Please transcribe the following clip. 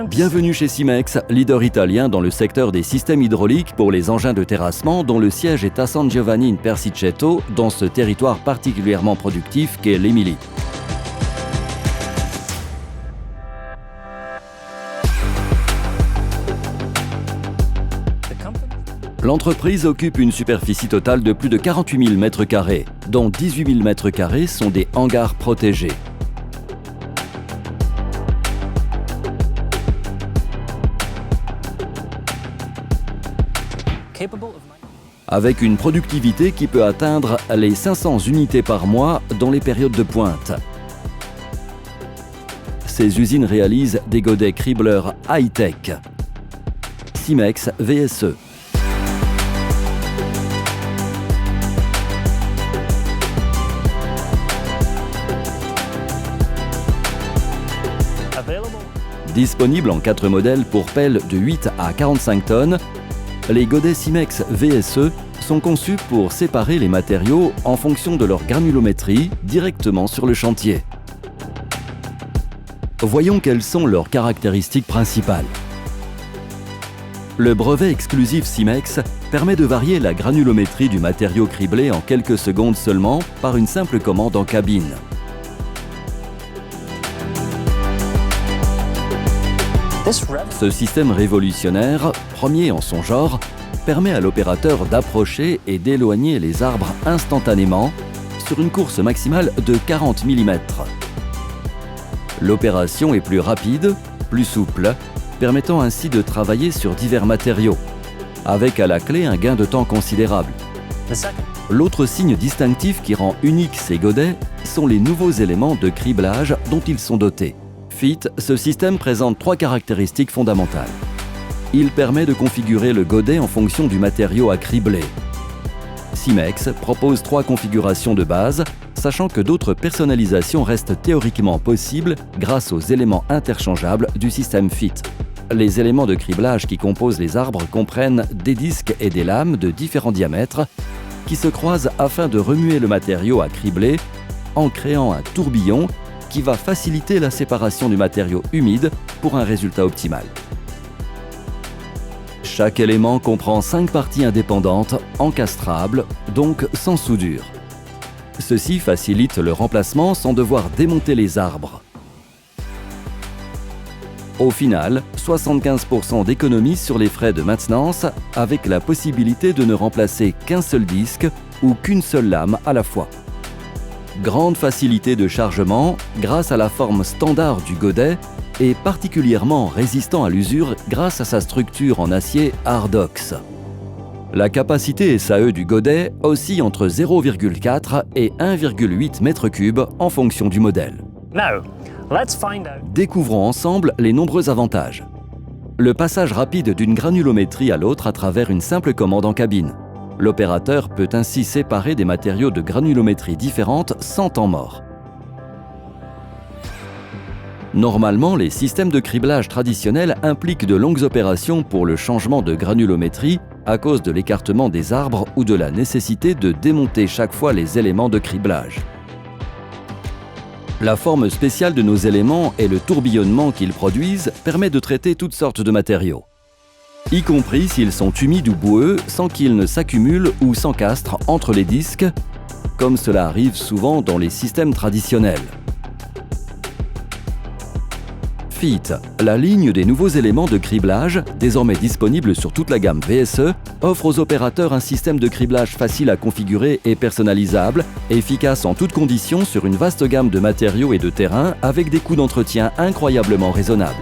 Bienvenue chez Simex, leader italien dans le secteur des systèmes hydrauliques pour les engins de terrassement dont le siège est à San Giovanni in Persiceto, dans ce territoire particulièrement productif qu'est l'Émilie. L'entreprise occupe une superficie totale de plus de 48 000 m², dont 18 000 m² sont des hangars protégés. Avec une productivité qui peut atteindre les 500 unités par mois dans les périodes de pointe. Ces usines réalisent des godets cribleurs high-tech. Simex VSE. Disponible en 4 modèles pour pelles de 8 à 45 tonnes, les godets Simex VSE sont conçus pour séparer les matériaux en fonction de leur granulométrie directement sur le chantier. Voyons quelles sont leurs caractéristiques principales. Le brevet exclusif Simex permet de varier la granulométrie du matériau criblé en quelques secondes seulement par une simple commande en cabine. Ce système révolutionnaire, premier en son genre, permet à l'opérateur d'approcher et d'éloigner les arbres instantanément sur une course maximale de 40 mm. L'opération est plus rapide, plus souple, permettant ainsi de travailler sur divers matériaux, avec à la clé un gain de temps considérable. L'autre signe distinctif qui rend unique ces godets sont les nouveaux éléments de criblage dont ils sont dotés. Ce système présente 3 caractéristiques fondamentales. Il permet de configurer le godet en fonction du matériau à cribler. Simex propose 3 configurations de base, sachant que d'autres personnalisations restent théoriquement possibles grâce aux éléments interchangeables du système FIT. Les éléments de criblage qui composent les arbres comprennent des disques et des lames de différents diamètres qui se croisent afin de remuer le matériau à cribler en créant un tourbillon qui va faciliter la séparation du matériau humide pour un résultat optimal. Chaque élément comprend 5 parties indépendantes, encastrables, donc sans soudure. Ceci facilite le remplacement sans devoir démonter les arbres. Au final, 75% d'économie sur les frais de maintenance avec la possibilité de ne remplacer qu'un seul disque ou qu'une seule lame à la fois. Grande facilité de chargement grâce à la forme standard du godet et particulièrement résistant à l'usure grâce à sa structure en acier Hardox. La capacité SAE du godet oscille entre 0,4 et 1,8 m3 en fonction du modèle. Découvrons ensemble les nombreux avantages. Le passage rapide d'une granulométrie à l'autre à travers une simple commande en cabine. L'opérateur peut ainsi séparer des matériaux de granulométrie différentes sans temps mort. Normalement, les systèmes de criblage traditionnels impliquent de longues opérations pour le changement de granulométrie à cause de l'écartement des arbres ou de la nécessité de démonter chaque fois les éléments de criblage. La forme spéciale de nos éléments et le tourbillonnement qu'ils produisent permet de traiter toutes sortes de matériaux, y compris s'ils sont humides ou boueux, sans qu'ils ne s'accumulent ou s'encastrent entre les disques, comme cela arrive souvent dans les systèmes traditionnels. FIT, la ligne des nouveaux éléments de criblage, désormais disponible sur toute la gamme VSE, offre aux opérateurs un système de criblage facile à configurer et personnalisable, efficace en toutes conditions sur une vaste gamme de matériaux et de terrains avec des coûts d'entretien incroyablement raisonnables.